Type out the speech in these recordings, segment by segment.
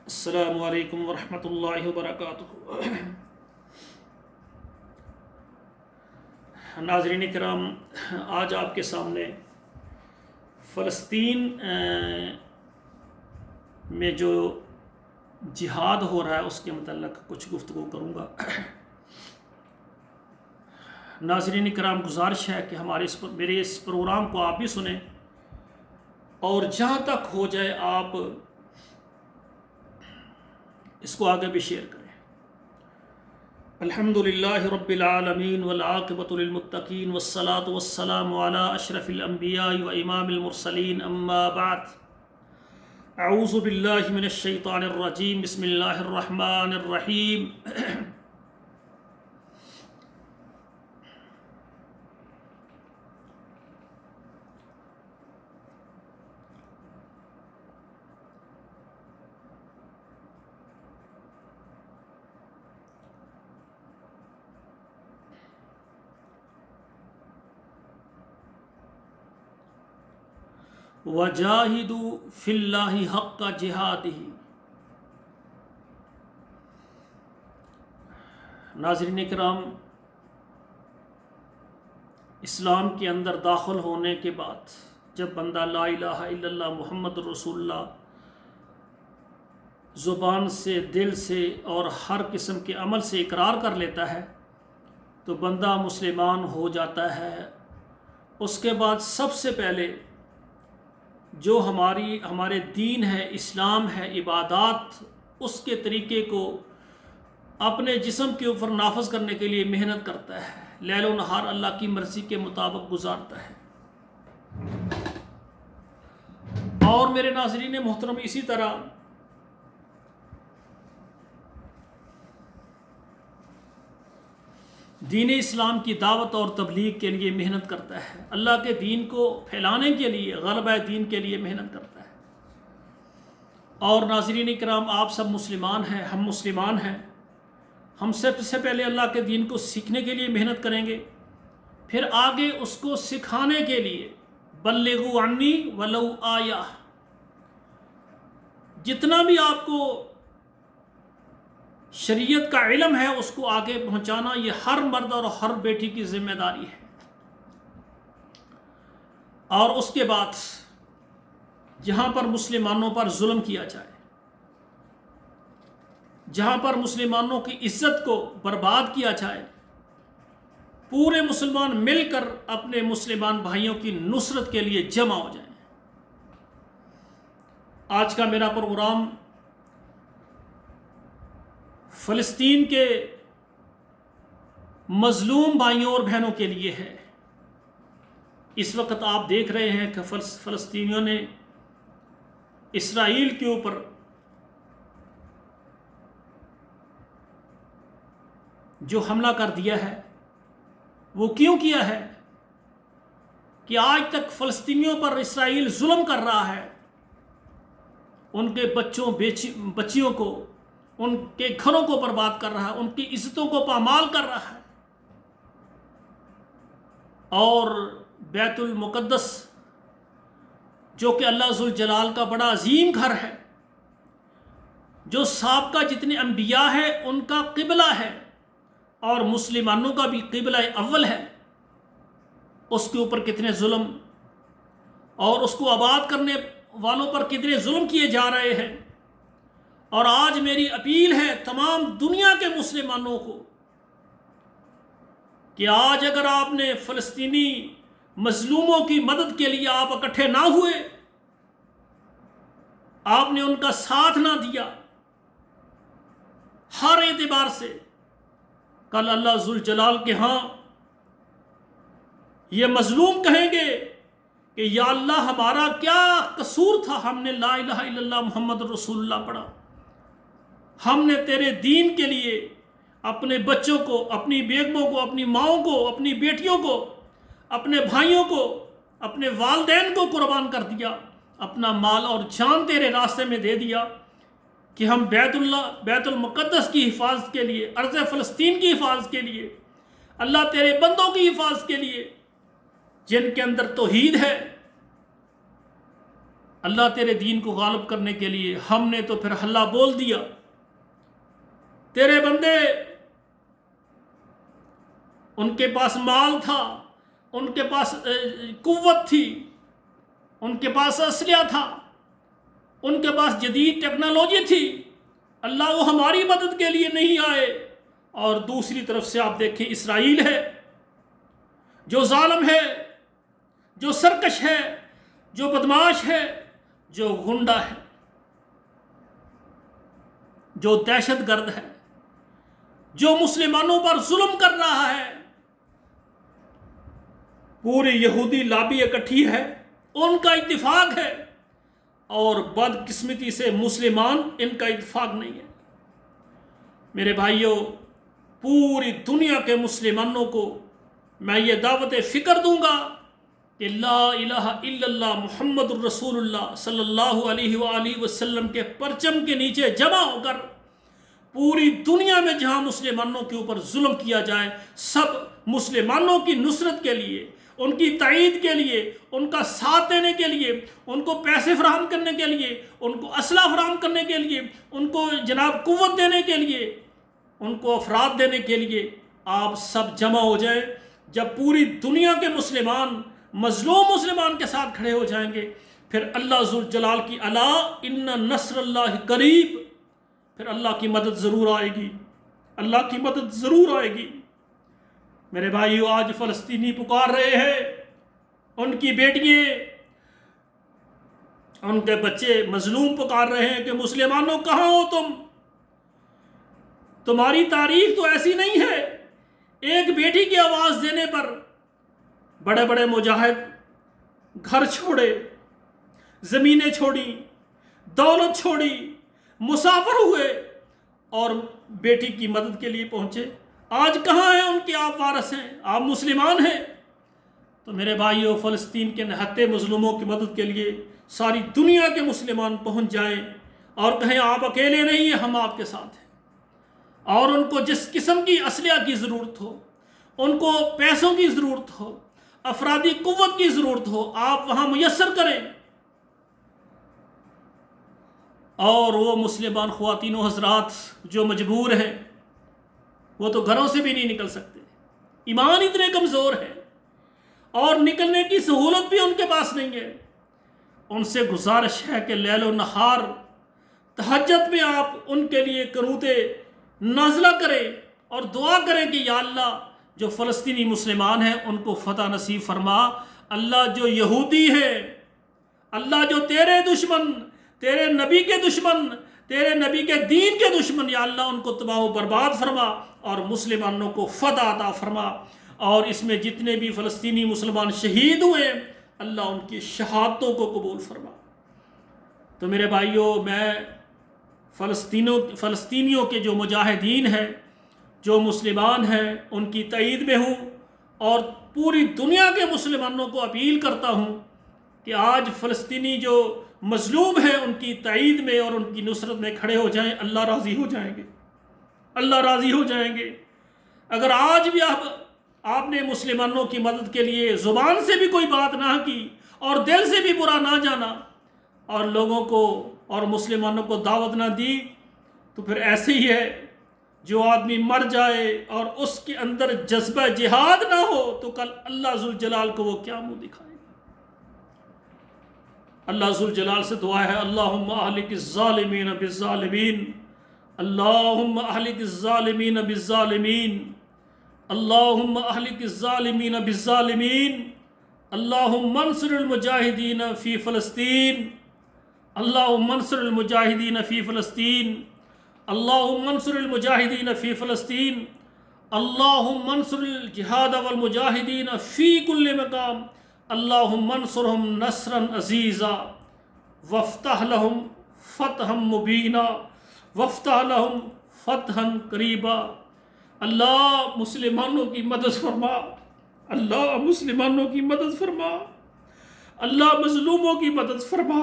السلام علیکم ورحمۃ اللہ وبرکاتہ۔ ناظرین کرام، آج آپ کے سامنے فلسطین میں جو جہاد ہو رہا ہے اس کے متعلق کچھ گفتگو کروں گا۔ ناظرین کرام، گزارش ہے کہ میرے اس پروگرام کو آپ بھی سنیں اور جہاں تک ہو جائے آپ اس کو آگے بھی شیئر کریں۔ الحمدللہ رب العالمین والعاقبۃ للمتقین والصلاة والسلام علی اشرف الانبیاء وامام المرسلین، اما بعد، اعوذ باللہ من الشیطان الرجیم، بسم اللہ الرحمن الرحیم۔ وَجَاهِدُوا فِي اللَّهِ حَقَّ جِهَادِهِ۔ ناظرین کرام، اسلام کے اندر داخل ہونے کے بعد جب بندہ لا الہ الا اللہ محمد رسول اللہ زبان سے، دل سے اور ہر قسم کے عمل سے اقرار کر لیتا ہے تو بندہ مسلمان ہو جاتا ہے۔ اس کے بعد سب سے پہلے جو ہمارے دین ہے، اسلام ہے، عبادات، اس کے طریقے کو اپنے جسم کے اوپر نافذ کرنے کے لیے محنت کرتا ہے، لیل و نہار اللہ کی مرضی کے مطابق گزارتا ہے۔ اور میرے ناظرین محترم، اسی طرح دین اسلام کی دعوت اور تبلیغ کے لیے محنت کرتا ہے، اللہ کے دین کو پھیلانے کے لیے، غلبہ دین کے لیے محنت کرتا ہے۔ اور ناظرین کرام، آپ سب مسلمان ہیں، ہم مسلمان ہیں، ہم سب سے پہلے اللہ کے دین کو سیکھنے کے لیے محنت کریں گے، پھر آگے اس کو سکھانے کے لیے بلغوا عنی ولو آیہ، جتنا بھی آپ کو شریعت کا علم ہے اس کو آگے پہنچانا، یہ ہر مرد اور ہر بیٹی کی ذمہ داری ہے۔ اور اس کے بعد جہاں پر مسلمانوں پر ظلم کیا جائے، جہاں پر مسلمانوں کی عزت کو برباد کیا جائے، پورے مسلمان مل کر اپنے مسلمان بھائیوں کی نصرت کے لیے جمع ہو جائیں۔ آج کا میرا پروگرام فلسطین کے مظلوم بھائیوں اور بہنوں کے لیے ہے۔ اس وقت آپ دیکھ رہے ہیں کہ فلسطینیوں نے اسرائیل کے اوپر جو حملہ کر دیا ہے، وہ کیوں کیا ہے؟ کہ آج تک فلسطینیوں پر اسرائیل ظلم کر رہا ہے، ان کے بچوں بچیوں کو، ان کے گھروں کو برباد کر رہا ہے، ان کی عزتوں کو پامال کر رہا ہے۔ اور بیت المقدس جو کہ اللہ ذوالجلال کا بڑا عظیم گھر ہے، جو سابقہ جتنے انبیاء ہیں ان کا قبلہ ہے اور مسلمانوں کا بھی قبلہ اول ہے، اس کے اوپر کتنے ظلم اور اس کو آباد کرنے والوں پر کتنے ظلم کیے جا رہے ہیں۔ اور آج میری اپیل ہے تمام دنیا کے مسلمانوں کو کہ آج اگر آپ نے فلسطینی مظلوموں کی مدد کے لیے آپ اکٹھے نہ ہوئے، آپ نے ان کا ساتھ نہ دیا، ہر اعتبار سے کل اللہ ذوالجلال کے ہاں یہ مظلوم کہیں گے کہ یا اللہ ہمارا کیا قصور تھا، ہم نے لا الہ الا اللہ محمد رسول اللہ پڑھا، ہم نے تیرے دین کے لیے اپنے بچوں کو، اپنی بیگموں کو، اپنی ماؤں کو، اپنی بیٹیوں کو، اپنے بھائیوں کو، اپنے والدین کو قربان کر دیا، اپنا مال اور جان تیرے راستے میں دے دیا کہ ہم بیت المقدس کی حفاظت کے لیے، ارض فلسطین کی حفاظت کے لیے، اللہ تیرے بندوں کی حفاظت کے لیے جن کے اندر توحید ہے، اللہ تیرے دین کو غالب کرنے کے لیے ہم نے تو پھر ہلا بول دیا. تیرے بندے ان کے پاس مال تھا، ان کے پاس قوت تھی، ان کے پاس اسلحہ تھا، ان کے پاس جدید ٹیکنالوجی تھی. اللہ وہ ہماری مدد کے لیے نہیں آئے. اور دوسری طرف سے آپ دیکھیں اسرائیل ہے جو ظالم ہے، جو سرکش ہے، جو بدماش ہے، جو غنڈہ ہے، جو دہشت گرد ہے، جو مسلمانوں پر ظلم کر رہا ہے. پوری یہودی لابی اکٹھی ہے، ان کا اتفاق ہے، اور بدقسمتی سے مسلمان ان کا اتفاق نہیں ہے. میرے بھائیوں، پوری دنیا کے مسلمانوں کو میں یہ دعوت فکر دوں گا کہ لا الہ الا اللہ محمد الرسول اللہ صلی اللہ علیہ وآلہ وسلم کے پرچم کے نیچے جمع ہو کر پوری دنیا میں جہاں مسلمانوں کے اوپر ظلم کیا جائے، سب مسلمانوں کی نصرت کے لیے، ان کی تائید کے لیے، ان کا ساتھ دینے کے لیے، ان کو پیسے فراہم کرنے کے لیے، ان کو اسلحہ فراہم کرنے کے لیے، ان کو جناب قوت دینے کے لیے، ان کو افراد دینے کے لیے آپ سب جمع ہو جائیں. جب پوری دنیا کے مسلمان مظلوم مسلمان کے ساتھ کھڑے ہو جائیں گے، پھر اللہ ذوالجلال کی الا ان نصر اللہ قریب، پھر اللہ کی مدد ضرور آئے گی، اللہ کی مدد ضرور آئے گی. میرے بھائیو، آج فلسطینی پکار رہے ہیں، ان کی بیٹیاں، ان کے بچے مظلوم پکار رہے ہیں کہ مسلمانوں کہاں ہو تم؟ تمہاری تاریخ تو ایسی نہیں ہے. ایک بیٹی کی آواز دینے پر بڑے بڑے مجاہد گھر چھوڑے، زمینیں چھوڑی، دولت چھوڑی، مسافر ہوئے اور بیٹی کی مدد کے لیے پہنچے. آج کہاں ہیں ان کے آپ وارث ہیں؟ آپ مسلمان ہیں. تو میرے بھائیوں، فلسطین کے نہتے مظلوموں کی مدد کے لیے ساری دنیا کے مسلمان پہنچ جائیں اور کہیں آپ اکیلے نہیں ہیں، ہم آپ کے ساتھ ہیں. اور ان کو جس قسم کی اسلحہ کی ضرورت ہو، ان کو پیسوں کی ضرورت ہو، افرادی قوت کی ضرورت ہو، آپ وہاں میسر کریں. اور وہ مسلمان خواتین و حضرات جو مجبور ہیں، وہ تو گھروں سے بھی نہیں نکل سکتے، ایمان اتنے کمزور ہے اور نکلنے کی سہولت بھی ان کے پاس نہیں ہے. ان سے گزارش ہے کہ لیل و نہار تہجد میں آپ ان کے لیے قنوتِ نازلہ کریں اور دعا کریں کہ یا اللہ جو فلسطینی مسلمان ہیں ان کو فتح نصیب فرما. اللہ جو یہودی ہے، اللہ جو تیرے دشمن، تیرے نبی کے دشمن، تیرے نبی کے دین کے دشمن، یا اللہ ان کو تباہ و برباد فرما اور مسلمانوں کو فتح عطا فرما. اور اس میں جتنے بھی فلسطینی مسلمان شہید ہوئے، اللہ ان کی شہادتوں کو قبول فرما. تو میرے بھائیوں، میں فلسطینیوں کے جو مجاہدین ہیں، جو مسلمان ہیں، ان کی تائید میں ہوں اور پوری دنیا کے مسلمانوں کو اپیل کرتا ہوں کہ آج فلسطینی جو مظلوم ہیں ان کی تائید میں اور ان کی نصرت میں کھڑے ہو جائیں. اللہ راضی ہو جائیں گے، اللہ راضی ہو جائیں گے. اگر آج بھی آپ نے مسلمانوں کی مدد کے لیے زبان سے بھی کوئی بات نہ کی اور دل سے بھی برا نہ جانا اور لوگوں کو اور مسلمانوں کو دعوت نہ دی، تو پھر ایسے ہی ہے جو آدمی مر جائے اور اس کے اندر جذبہ جہاد نہ ہو تو کل اللہ ذوالجلال کو وہ کیا منہ دکھائے گا. اللہ ذوالجلال سے دعا ہے، اللہم اہلک الظالمین بالظالمین، اللہم اہلک الظالمین بالظالمین، اللہم اہلک الظالمین بالظالمین، اللہم انصر المجاہدین فی فلسطین، اللہم انصر المجاہدین فی فلسطین، اللہم انصر المجاہدین فی فلسطین، اللہم انصر الجہاد والمجاہدین فی کل مقام، اللہم انصرہم نصرا عزیزا وافتح لہم فتحا مبینا وافتح لہم فتحا قریبا. اللہ مسلمانوں کی مدد فرما، اللہ مسلمانوں کی مدد فرما، اللہ مظلوموں کی مدد فرما،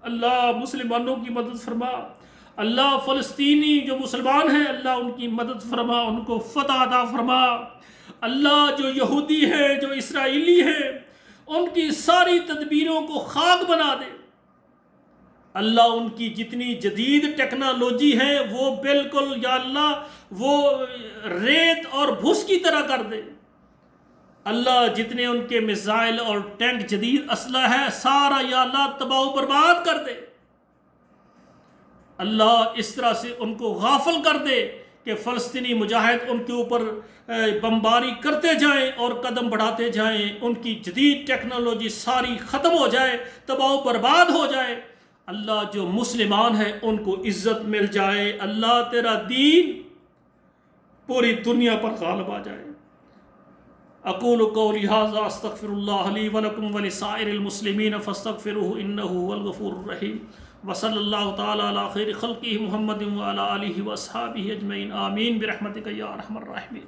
اللہ مسلمانوں کی مدد فرما. اللہ فلسطینی جو مسلمان ہیں، اللہ ان کی مدد فرما، ان کو فتح عطا فرما. اللہ جو یہودی ہے، جو اسرائیلی ہے، ان کی ساری تدبیروں کو خاک بنا دے. اللہ ان کی جتنی جدید ٹیکنالوجی ہے وہ بالکل یا اللہ وہ ریت اور بھس کی طرح کر دے. اللہ جتنے ان کے میزائل اور ٹینک جدید اسلحہ ہے سارا یا اللہ تباہ و برباد کر دے. اللہ اس طرح سے ان کو غافل کر دے کہ فلسطینی مجاہد ان کے اوپر بمباری کرتے جائیں اور قدم بڑھاتے جائیں، ان کی جدید ٹیکنالوجی ساری ختم ہو جائے، تباہ و برباد ہو جائے. اللہ جو مسلمان ہیں ان کو عزت مل جائے، اللہ تیرا دین پوری دنیا پر غالب آ جائے. اقول قولی ھذا استغفر اللہ لی ولکم ولسائر المسلمین فاستغفروہ انہ هو الغفور الرحیم. وصلی اللہ تعالی علی خیر خلقہ محمد وعلی آلہ واصحابہ اجمعین. آمین برحمتک یا ارحم الراحمین.